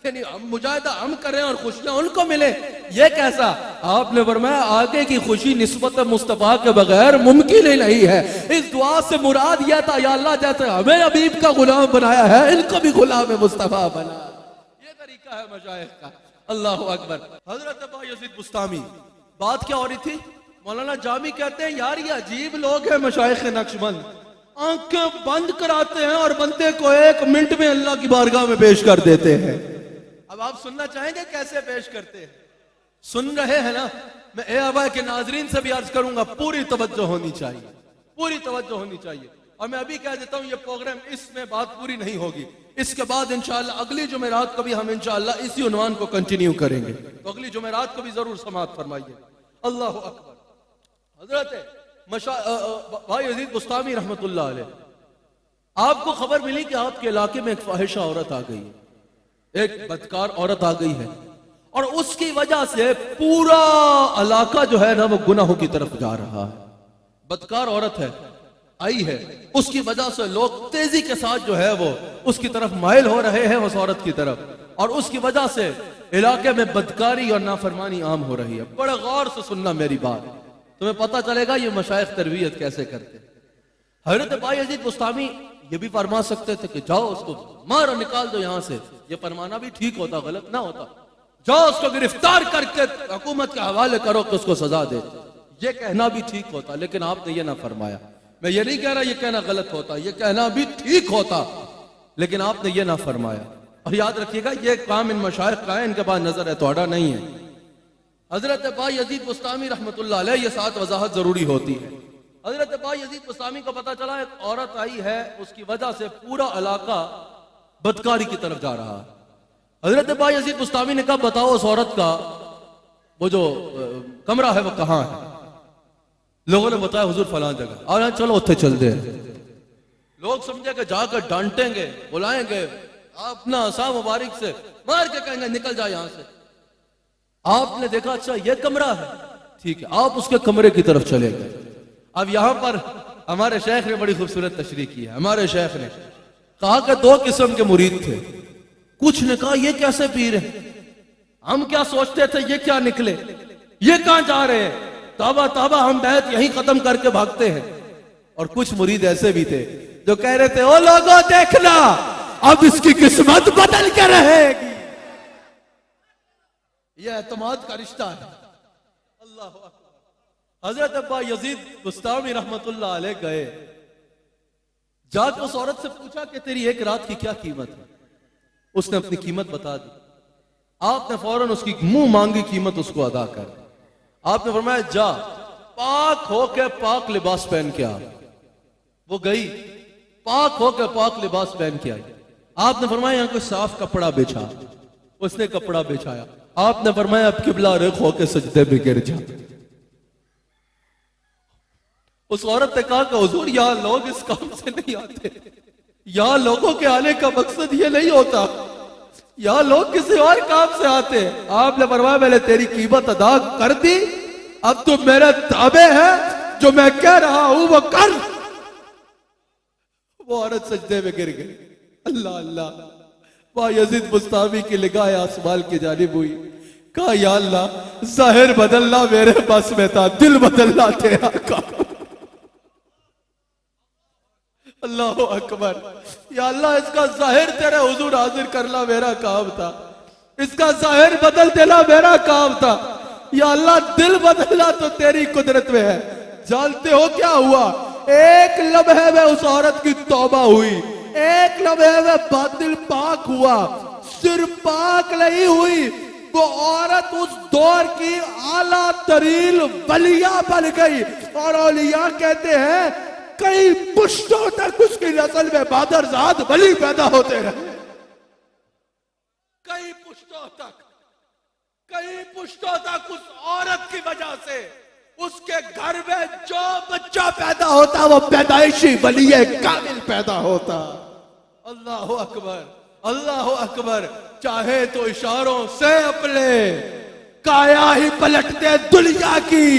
यानी हम मुजाहिदा हम करें और खुशियां उनको मिले, ये कैसा? आपने फरमाया आगे की खुशी निस्बत मुस्तफा के बगैर मुमकिन ही नहीं है। इस दुआ से मुराद यह था या अल्लाह जैसे हमें हबीब का गुलाम बनाया है, इनको भी गुलाम मुस्तफा बना। ये तरीका है मशाइख का। अल्लाह अकबर। हजरत बायजीद बुस्तामी, बात क्या हो रही थी? मौलाना जामी कहते हैं यार ये अजीब लोग हैं मशाइख नक्शबंद, आंखें बंद कराते हैं और बंदे को 1 मिनट में अल्लाह की बारगाह में पेश कर देते हैं। अब आप सुनना चाहेंगे कैसे पेश करते हैं? सुन रहे हैं ना? मैं ए आबा के नाजरीन से भी अर्ज करूंगा, पूरी तवज्जो होनी चाहिए, पूरी तवज्जो होनी चाहिए। और मैं अभी कह देता हूं, ये प्रोग्राम इसमें बात पूरी नहीं होगी। इसके बाद इंशाअल्लाह अगली जुमेरात को भी हम इंशाअल्लाह इसी उन्वान को कंटिन्यू करेंगे, तो अगली जुमेरात को भी जरूर समाअत फरमाइए। अल्लाह अकबर। हजरत भाई अजीज बुस्तामी रहमतुल्लाह अलैह, आपको खबर मिली कि आपके इलाके में एक फाहिशा औरत आ गई है, एक बदकार औरत आ गई है, और उसकी वजह से पूरा इलाका जो है ना वो गुनाहों की तरफ जा रहा है। बदकार औरत है, आई है, उसकी वजह से लोग तेजी के साथ जो है वो उसकी तरफ माइल हो रहे हैं, उस औरत की तरफ, और उसकी वजह से इलाके में बदकारी और नाफरमानी आम हो रही है। बड़े गौर से सुनना मेरी बात, तुम्हें पता चलेगा ये मशाइख तरबियत कैसे करते। हजरत भाई अजीज बुस्तामी ये भी फरमा सकते थे कि जाओ उसको मारो, निकाल दो यहां से, ये फरमाना भी ठीक होता, गलत ना होता। जाओ उसको गिरफ्तार करके हुकूमत के हवाले करो कि उसको सजा दे, ये कहना भी ठीक होता, लेकिन आपने ये ना फरमाया। मैं ये नहीं कह रहा ये कहना गलत होता, ये कहना भी ठीक होता, लेकिन आपने ये ना फरमाया। और याद रखिएगा ये काम इन मशाइख का है, इनके पास नजर है, तोड़ा नहीं है। हजरत भाई यजीद बुस्तामी रहमतुल्लाह अलैह, ये साथ वजाहत जरूरी होती है। हजरत भाई यजीद बुस्तामी को पता चला एक औरत आई है, उसकी वजह से पूरा इलाका बदकारी की तरफ जा रहा है। हजरत भाई यजीद बुस्तामी ने कहा बताओ उस औरत का वो जो कमरा है वो कहाँ है? लोगों ने बताया हुजूर फलां जगह, और चलो उत्थे चल दे। लोग समझे कि जाकर डांटेंगे, बुलाएंगे, अपना सा मुबारक से मार के कहेंगे निकल जाए यहां से। आपने देखा अच्छा ये कमरा है, ठीक है, आप उसके कमरे की तरफ चले गए। अब यहां पर हमारे शेख ने बड़ी खूबसूरत तशरीह की है। हमारे शेख ने कहा कि दो किस्म के मुरीद थे, कुछ ने कहा ये कैसे पीर है, हम क्या सोचते थे ये क्या निकले, ये कहां जा रहे हैं, तौबा तौबा हम बैत यहीं खत्म करके भागते हैं। और कुछ मुरीद ऐसे भी थे जो कह रहे थे ओ लोगों देखना अब इसकी किस्मत बदल के रहेगी। यह एतमाद का रिश्ता है। अल्लाह अकबर। हजरत अब्बा यजीद बुस्तामी रहमतुल्लाह अलैह गए, जाकर उस औरत से पूछा कि तेरी एक रात की क्या कीमत है? उसने अपनी कीमत बता दी। आपने फौरन उसकी मुंह मांगी कीमत उसको अदा कर। आपने फरमाया जा पाक होके पाक लिबास पहन के आ। वो गई पाक होके पाक लिबास पहन के आई। आपने फरमाया यहां कोई साफ कपड़ा बिछा, उसने कपड़ा बिछाया। आपने फरमाया अब किबला रुख होके सजदे में गिर जा। उस औरत ने कहा कि हुजूर यहां लोग इस काम से नहीं आते, यहां लोगों के आने का मकसद ये नहीं होता, यहां लोग किसी और काम से आते। आपने फरमाया मैंने तेरी कीमत अदा कर दी, अब तू मेरे ताबे है, जो मैं कह रहा हूं वो कर। वो औरत सजदे में गिर गई। अल्लाह अल्लाह। वह यजीद बुस्तामी की निगाह आसमान की जानिब हुई। कहा या अल्लाह जाहिर बदलना मेरे बस में था, दिल बदलना तेरा काम। अल्लाह अकबर। या अल्लाह इसका जाहिर तेरे हुजूर हाजिर करना मेरा काम था, इसका जाहिर बदल देना मेरा काम था। या अल्लाह दिल बदलना तो तेरी कुदरत में है। जानते हो क्या हुआ? एक लम्हे में उस औरत की तौबा हुई, एक लम्हे में बातिल पाक हुआ। सिर्फ पाक नहीं हुई, वो औरत उस दौर की आला तरीन वलिया बन गई। और औलिया कहते हैं कई पुश्तों तक उसकी नस्ल में बादरजाद वली पैदा होते रहे। कई पुश्तों तक उस औरत की वजह से उसके घर में जो बच्चा पैदा होता वो पैदाइशी वलीए कामिल पैदा होता। अल्लाह अकबर, अल्लाह अकबर। चाहे तो इशारों से अपने काया ही पलटते दुनिया की।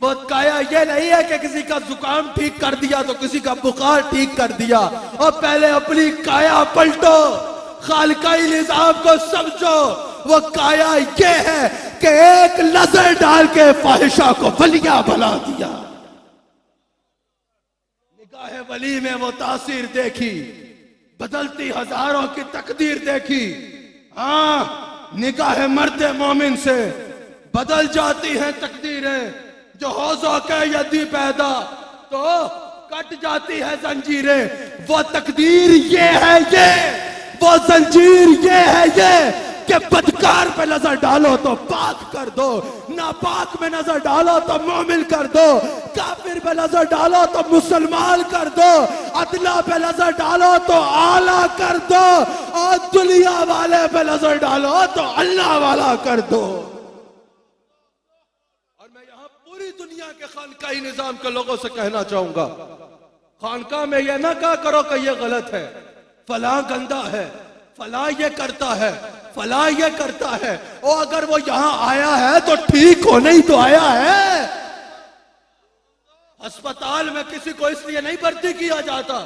वो काया ये नहीं है कि किसी का जुकाम ठीक कर दिया तो किसी का बुखार ठीक कर दिया। और पहले अपनी काया पलटो, खालिकाई निजाम को समझो। वो काया ये है कि एक नजर डाल के फाहिशा को वलिया बना दिया। निगाह वली में वो तासीर देखी, बदलती हजारों की तकदीर देखी। हाँ, निगाह मर्दे मोमिन से बदल जाती हैं तकदीरें। जो हौज़ों के यदि पैदा तो कट जाती है जंजीरें। वो तकदीर ये है ये, वो जंजीर ये है ये कि बदकार पे नजर डालो तो पाक कर दो, नापाक में नजर डालो तो मोमिन कर दो, काफिर पे नजर डालो तो मुसलमान कर दो, अदला पे नजर डालो तो आला कर दो, और दुनिया वाले पे नजर डालो तो अल्लाह वाला कर दो। और मैं यहां पूरी दुनिया के खानकाही निजाम के लोगों से कहना चाहूंगा, खानका में यह ना कहा करो कि यह गलत है, फला गंदा है, फला ये करता है, फला ये करता है, और अगर वो यहां आया है तो ठीक होने ही तो आया है। अस्पताल में किसी को इसलिए नहीं भर्ती किया जाता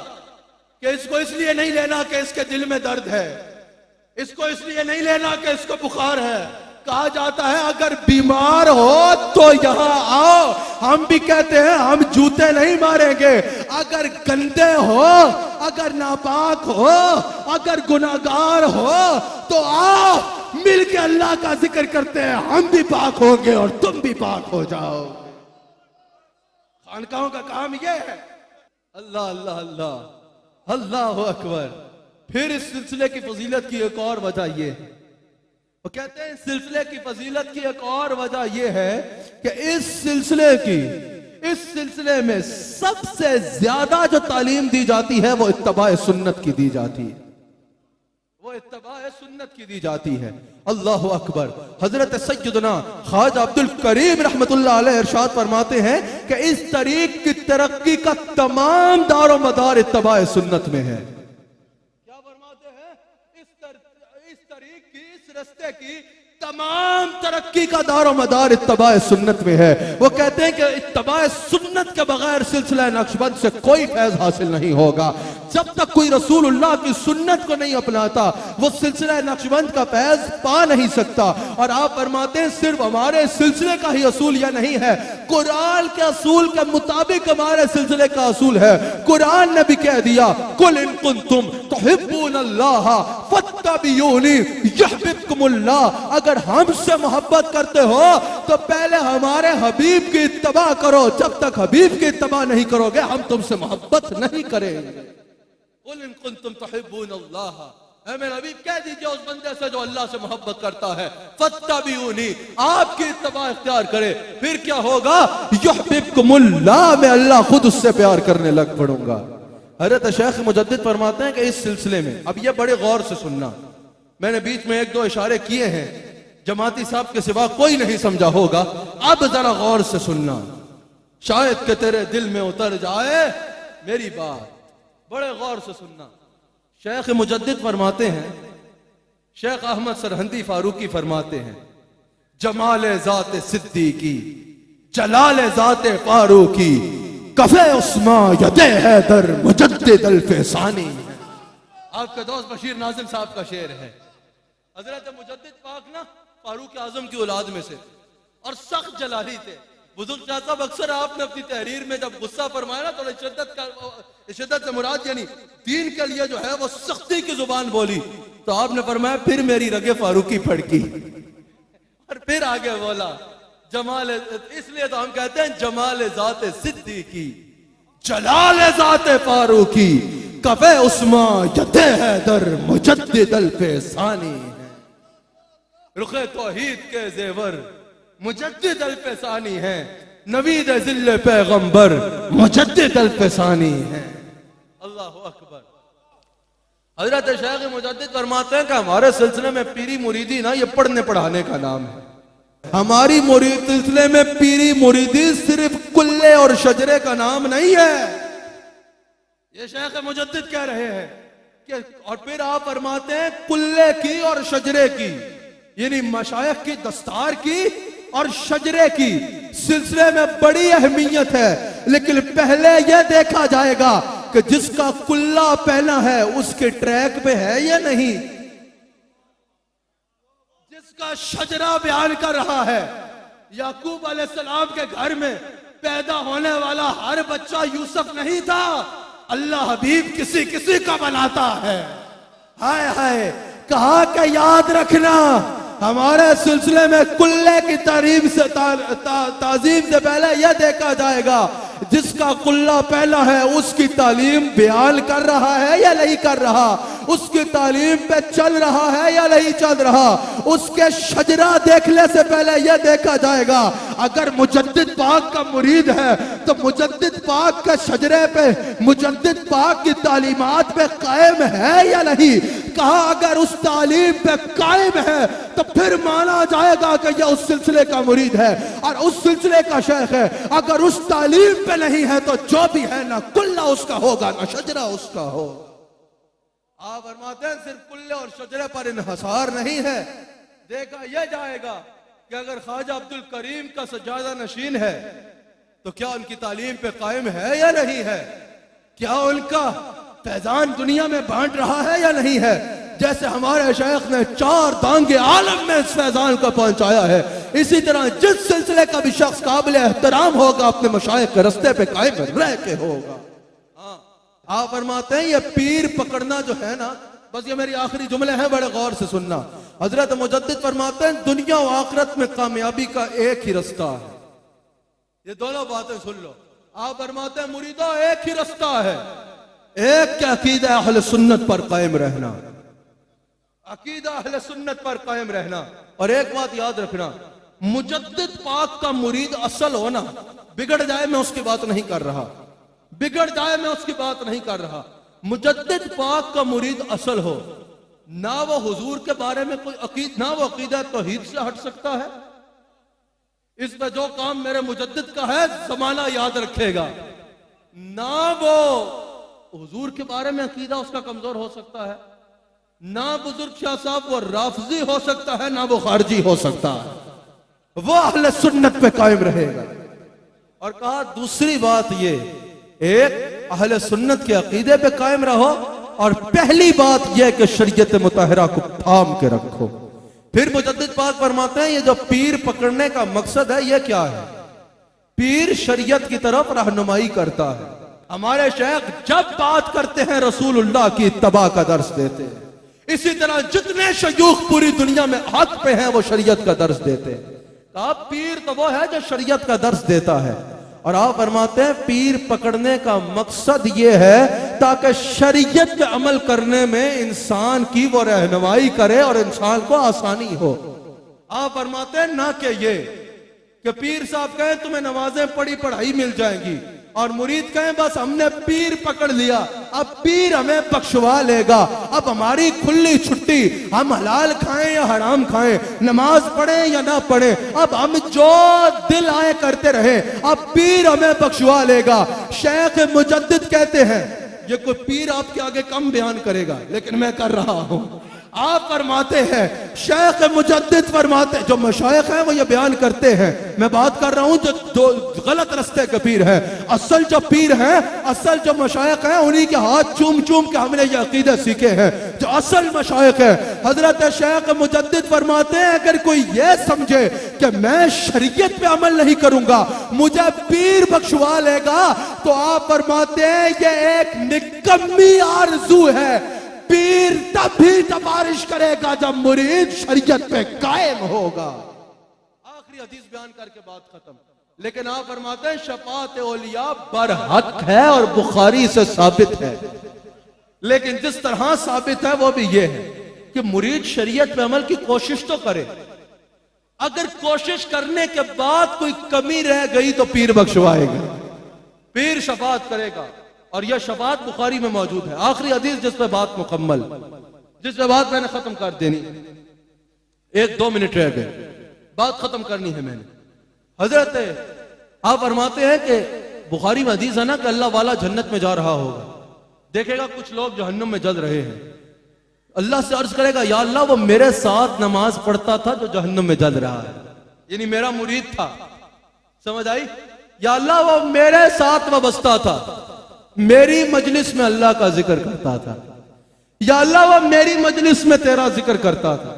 कि इसको इसलिए नहीं लेना कि इसके दिल में दर्द है, इसको इसलिए नहीं लेना कि इसको बुखार है। कहा जाता है अगर बीमार हो तो यहां आओ। हम भी कहते हैं हम जूते नहीं मारेंगे। अगर गंदे हो, अगर नापाक हो, अगर गुनाहगार हो तो आओ, मिल के अल्लाह का जिक्र करते हैं, हम भी पाक होंगे और तुम भी पाक हो जाओ। खानकाहों का काम यह है। अल्लाह अल्लाह अल्लाह अल्लाह अकबर। फिर इस सिलसिले की फजीलत की एक और वजह यह है, वो कहते हैं इस सिलसिले की फजीलत की एक और वजह यह है कि इस सिलसिले में सबसे ज्यादा जो तालीम दी जाती है वो इत्तबाए सुन्नत की दी जाती है, वो इत्तबाए सुन्नत की दी जाती है। अल्लाह अकबर। हजरत सैयदना ख्वाजा अब्दुल करीम रहमतुल्लाह अलैह इरशाद फरमाते हैं कि इस तरीक की तरक्की का तमाम दारो मदार इत्तबाए सुन्नत में है। क्या फरमाते हैं? इस तरीक की, इस रस्ते की तमाम तरक्की का दारो मदार इत्तबाए सुन्नत में है। वो कहते हैं कि इत्तबाए सुन्नत के बगैर सिलसिला नक्शबंद से कोई फैज हासिल नहीं होगा। जब तक कोई रसूलुल्लाह की सुन्नत को नहीं अपनाता वो सिलसिला नक्शबंद का फैज पा नहीं सकता। और आप फरमाते हैं सिर्फ हमारे सिलसिले का ही असूल यह नहीं है, कुरान के असूल के मुताबिक हमारे सिलसिले का असूल है। कुरान ने भी कह दिया कुल इन कुंतुम तुहिब्बूनल्लाह फत्तबियूनी युहिब्बुकुमुल्लाह। अगर हमसे मोहब्बत करते हो तो पहले हमारे हबीब की इत्तबा करो। जब तक हबीब की इत्तबा नहीं करोगे हम तुमसे मोहब्बत नहीं करेंगे। कुल इन कुंतुम तुहिब्बूनल्लाह, ऐ मेरे हबीब कह दीजिए उस बंदे से जो अल्लाह से मोहब्बत करता है, फत्तबियूनी, आपकी इत्तबा इख्तियार करे। फिर क्या होगा? युहिब्बुकुमुल्लाह, मैं अल्लाह खुद उससे प्यार करने लग पड़ूंगा। हज़रत शेख मुजद्दिद फरमाते हैं कि इस सिलसिले में, अब ये बड़े गौर से सुनना, मैंने बीच में एक दो इशारे किए हैं, जमाती साहब के सिवा कोई नहीं समझा होगा, अब जरा गौर से सुनना, शायद कि तेरे दिल में उतर जाए मेरी बात। बड़े गौर से सुनना। शेख मुजद्दिद फरमाते हैं, शेख अहमद सरहंदी फारूकी फरमाते हैं, जमाल जाते सिद्दीकी जलाल जाते फारूकी कफे उस्मा यदे हैदर मुजद्दिद अल-फैसानी। आपके दोस्त बशीर नाजिम साहब का शेर है। हजरत मुजद्दिद पाक ना फारूक आजम की औलाद में से और सख्त जलाली थे। बुजुर्ग साहब अक्सर आपने अपनी तहरीर में जब गुस्सा फरमाया ना, थोड़ी शिद्दत से मुराद यानी दीन के लिए जो है वो सख्ती की जुबान बोली, तो आपने फरमाया फिर मेरी रगे फारूकी फड़की, और फिर आगे बोला जमाल। इसलिए तो हम कहते हैं जमाल जाते सिद्दीकी जलाल जाते फारूकी कफे उस्मा यदे हैदर मुजद्दिद अल-फैसानी। रुखे तौहीद के जेवर मुजद्दिद अल-फैसानी है, नवीद जिल्ले पैगंबर मुजद्दिद अल-फैसानी है। अल्लाहु अकबर। हजरत शेख मुजद्दिद फरमाते हैं कि हमारे सिलसिले में पीरी मुरीदी ना ये पढ़ने पढ़ाने का नाम है। हमारी सिलसिले में पीरी मुरीदी सिर्फ कुल्ले और शजरे का नाम नहीं है, ये शेख मुजद्दिद कह रहे हैं कि, और फिर आप फरमाते हैं कुल्ले की और शजरे की, यानी मशाइख की दस्तार की और शजरे की सिलसिले में बड़ी अहमियत है। लेकिन पहले यह देखा जाएगा कि जिसका कुल्ला पहना है उसके ट्रैक पे है या नहीं, जिसका शजरा बयान कर रहा है। याकूब अलैहिस्सलाम के घर में पैदा होने वाला हर बच्चा यूसुफ नहीं था, अल्लाह हबीब किसी किसी का बनाता है। हाय हाय, कहा कि याद रखना हमारे सिलसिले में कुल्ले की तारीफ से ताजीम से पहले यह देखा जाएगा जिसका कुल्ला पहला है उसकी तालीम बयान कर रहा है या नहीं कर रहा, उसकी तालीम पे चल रहा है या नहीं चल रहा। उसके शजरा देखने से पहले यह देखा जाएगा अगर मुजद्दिद पाक का मुरीद है तो मुजद्दिद पाक के शजरे पे, मुजद्दिद पाक की तालीमात पे कायम है या नहीं। कहा अगर उस तालीम पे कायम है तो फिर माना जाएगा कि यह उस सिलसिले का मुरीद है और उस सिलसिले का शेख है। अगर उस तालीम पे नहीं है तो जो भी है ना कुल्ला उसका होगा ना शजरा उसका हो। आप फरमाते हैं सिर्फ कुल्ले और शजरे पर इन्हसार नहीं है, देखा यह जाएगा कि अगर ख्वाजा अब्दुल करीम का सज्जादा नशीन है तो क्या उनकी तालीम पे कायम है या नहीं है, क्या उनका फैजान दुनिया में बांट रहा है या नहीं है। जैसे हमारे शेख ने 4 दांगे आलम में इस फैजान को पहुंचाया है, इसी तरह जिस सिलसिले का भी शख्स काबिल एहतराम होगा अपने मशाइख के रस्ते पे कायम रह के होगा। आप फरमाते हैं ये पीर पकड़ना जो है ना, बस ये मेरी आखिरी जुमले हैं, बड़े गौर से सुनना। हजरत मुजद्दिद फरमाते हैं दुनिया और आखिरत में कामयाबी का एक ही रास्ता है। ये दोनों बातें सुन लो। आप फरमाते हैं मुरीदो एक ही रास्ता है, एक क्या अकीदा अहले सुन्नत पर कायम रहना, अकीदा अहले सुन्नत पर कायम रहना। और एक बात याद रखना, मुजद्दिद पाक का मुरीद असल होना, बिगड़ जाए मैं उसकी बात नहीं कर रहा, बिगड़ जाए मैं उसकी बात नहीं कर रहा। मुजद्दिद पाक का मुरीद असल हो, ना वो हुजूर के बारे में कोई अकीद, ना वो अकीदा तौहीद से हट सकता है। इसमें जो काम मेरे मुजद्दिद का है जमाना याद रखेगा, ना वो हुजूर के बारे में अकीदा उसका कमजोर हो सकता है, ना बुजुर्ग शाह साहब वो राफजी हो सकता है, ना वो खारजी हो सकता है, वो अहले सुन्नत पे कायम रहेगा। और कहा दूसरी बात ये, एक अहले सुन्नत के अकीदे पे कायम रहो, और पहली बात यह कि शरीयत मुतहरा को थाम के रखो। फिर मुजद्दिद पाक फरमाते हैं ये जो पीर पकड़ने का मकसद है ये क्या है, पीर शरीयत की तरफ रहनुमाई करता है। हमारे शेख जब बात करते हैं रसूलुल्लाह की इत्तबा का दर्स देते हैं, इसी तरह जितने शयूख पूरी दुनिया में हक पे हैं वो शरीयत का दर्स देते हैं। आप पीर तो वो है जो शरीयत का दर्स देता है। और आप फरमाते हैं पीर पकड़ने का मकसद ये है ताकि शरीयत पे अमल करने में इंसान की वो रहनुमाई करे और इंसान को आसानी हो। आप फरमाते हैं ना कि ये कि पीर साहब कहें तुम्हें नमाजें पढ़ी पढ़ाई मिल जाएंगी, और मुरीद कहें बस हमने पीर पकड़ लिया, अब पीर हमें बख्शवा लेगा, अब हमारी खुली छुट्टी, हम हलाल खाएं या हराम खाएं, नमाज पढ़ें या ना पढ़ें, अब हम जो दिल आए करते रहे, अब पीर हमें बख्शवा लेगा। शेख मुजद्दिद कहते हैं ये कोई पीर आपके आगे कम बयान करेगा, लेकिन मैं कर रहा हूं। आप फरमाते हैं, शेख मुजद्दिद फरमाते, जो मशाइख हैं वो ये बयान करते हैं, मैं बात कर रहा हूं जो गलत रास्ते के पीर हैं। असल जो पीर हैं, असल जो मशाइख हैं, उन्हीं के हाथ चूम चूम के हमने ये अकीदे सीखे हैं। जो असल मशाइख है हजरत शेख मुजद्दिद फरमाते हैं अगर कोई ये समझे कि मैं शरीयत पे अमल नहीं करूंगा मुझे पीर बख्शवा लेगा, तो आप फरमाते हैं ये एक निकम्मी आरज़ू है। पीर तब भी सिफारिश करेगा जब मुरीद शरीयत पे कायम होगा। आखिरी हदीस बयान करके बात खत्म। लेकिन आप फरमाते हैं शफाअत औलिया बरहक है और बुखारी से साबित है, लेकिन जिस तरह साबित है वो भी ये है कि मुरीद शरीयत पे अमल की कोशिश तो करे, अगर कोशिश करने के बाद कोई कमी रह गई तो पीर बख्शवाएगा, पीर शफाअत करेगा। और यह शफाअत बुखारी में मौजूद है। आखिरी हदीस जिस पे बात मुकम्मल, जिस पे बात मैंने खत्म कर देनी, 1-2 मिनट रह गए, बात खत्म करनी है मैंने। हजरत आप फरमाते हैं कि बुखारी में हदीस है ना कि अल्लाह वाला जन्नत में जा रहा होगा, देखेगा कुछ लोग जहन्नुम में जल रहे हैं, अल्लाह से अर्ज करेगा या अल्लाह वो मेरे साथ नमाज पढ़ता था जो जहन्नुम में जल रहा है, यानी मेरा मुरीद था, समझ आई, या अल्लाह वो मेरे साथ वाबस्ता था, मेरी मजलिस में अल्लाह का जिक्र करता था, या अल्लाह वो मेरी मजलिस में तेरा जिक्र करता था,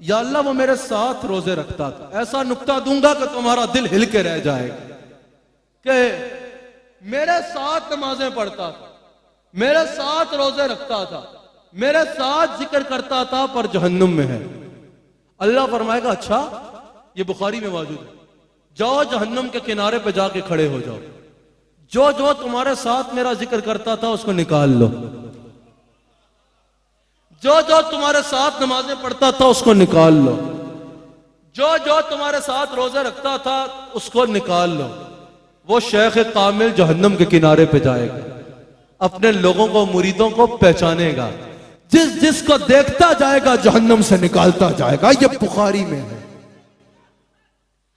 या अल्लाह वो मेरे साथ रोजे रखता था। ऐसा नुक्ता दूंगा कि तुम्हारा दिल हिल के रह जाएगा कि मेरे साथ नमाजें पढ़ता था, मेरे साथ रोजे रखता था, मेरे साथ जिक्र करता था, पर जहन्नुम में है। अल्लाह फरमाएगा अच्छा ये बुखारी में मौजूद है, जाओ जहन्नुम के किनारे पे जाके खड़े हो जाओ, जो जो तुम्हारे साथ मेरा जिक्र करता था उसको निकाल लो, जो जो तुम्हारे साथ नमाजें पढ़ता था उसको निकाल लो, जो जो तुम्हारे साथ रोजे रखता था उसको निकाल लो। वो शेख कामिल जहन्नम के किनारे पे जाएगा, अपने लोगों को, मुरीदों को पहचानेगा, जिस जिसको देखता जाएगा जहन्नम से निकालता जाएगा। ये बुखारी में है।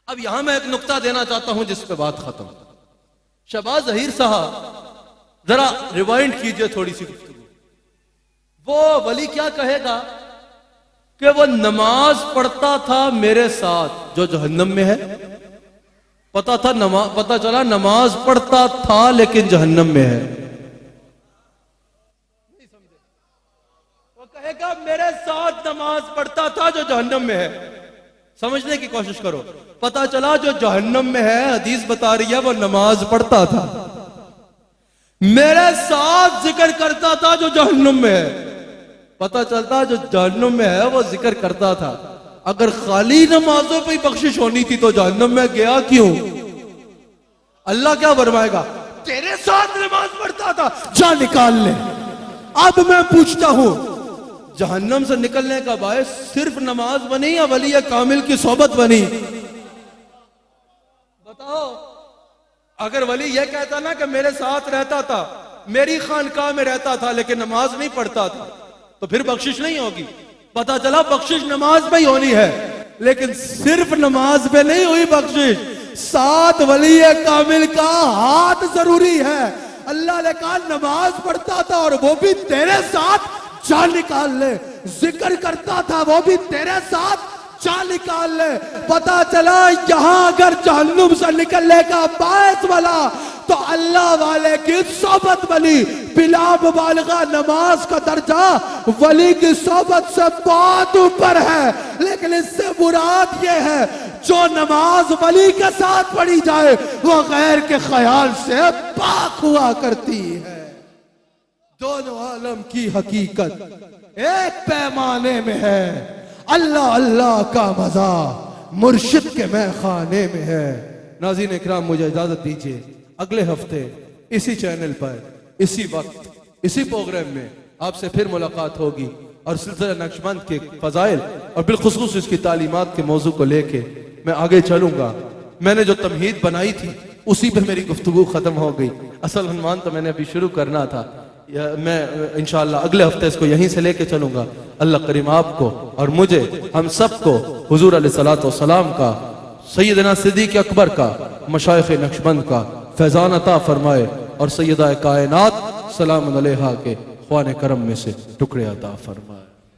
अब यहां मैं एक नुक्ता देना चाहता हूं जिस पे बात खत्म। शहबाज जहीर साहब जरा रिवाइंड कीजिए थोड़ी सी गुफ्तगू। वो वली क्या कहेगा कि वो नमाज पढ़ता था मेरे साथ जो जहन्नम में है। पता चला नमाज पढ़ता था लेकिन जहन्नम में है। नहीं समझे? वो कहेगा मेरे साथ नमाज पढ़ता था जो जहन्नम में है। समझने की कोशिश करो। पता चला जो जहन्नम में है, हदीस बता रही है वो नमाज पढ़ता था, मेरे साथ जिक्र करता था जो जहन्नुम में है। पता चलता जो जहन्नुम में है वो जिक्र करता था। अगर खाली नमाजों पे ही बख्शिश होनी थी तो जहन्नुम में गया क्यों? अल्लाह क्या फरमाएगा? तेरे साथ नमाज पढ़ता था, जा निकाल ले। अब मैं पूछता हूं, जहन्नुम से निकलने का बायस सिर्फ नमाज बनी या वली कामिल की सोबत बनी? बताओ। अगर वली यह कहता ना कि मेरे साथ रहता था, मेरी खानकाह में रहता था लेकिन नमाज नहीं पढ़ता था, तो फिर बख्शिश नहीं होगी। पता चला बख्शिश नमाज में ही होनी है, लेकिन सिर्फ नमाज में नहीं हुई बख्शिश, साथ वली कामिल का हाथ जरूरी है। अल्लाह ने कहा नमाज पढ़ता था और वो भी तेरे साथ, जा निकाल ले। जिक्र करता था वो भी तेरे साथ, जा निकाल ले। पता चला यहां अगर जहन्नुम से निकलने का बायस वाला तो अल्लाह वाले की सोबत बनी। बिला मुबालगा नमाज का दर्जा वली की सोबत से बहुत ऊपर है, लेकिन इससे मुराद ये है जो नमाज वली के साथ पढ़ी जाए वो गैर के ख्याल से पाक हुआ करती है। दोनों आलम की हकीकत एक पैमाने में है। अल्लाह अल्लाह का मजा मुर्शिद के मैखाने में है। नाज़रीन इकराम, मुझे इजाजत दीजिए, अगले हफ्ते इसी चैनल पर, इसी वक्त, इसी प्रोग्राम में आपसे फिर मुलाकात होगी और सिलसिला नक्शबंद के फजाइल और बिलखुसूस इसकी तालीमात के मौजू को लेके मैं आगे चलूंगा। मैंने जो तमहीद बनाई थी उसी पे मेरी गुफ्तगू खत्म हो गई। असल उन्वान तो मैंने अभी शुरू करना था। मैं इंशाअल्लाह अगले हफ्ते इसको यहीं से लेके चलूंगा। अल्लाह करीम आपको और मुझे, हम सबको हुजूर अलैहिस्सलातु वस्सलाम का, सैयदना सिद्दीक़ अकबर का, मशाइख़ नक्शबंद का फैज़ान अता फरमाए और सैयदा कायनात सलाम अलैहा के ख्वाने करम में से टुकड़े अता फरमाए।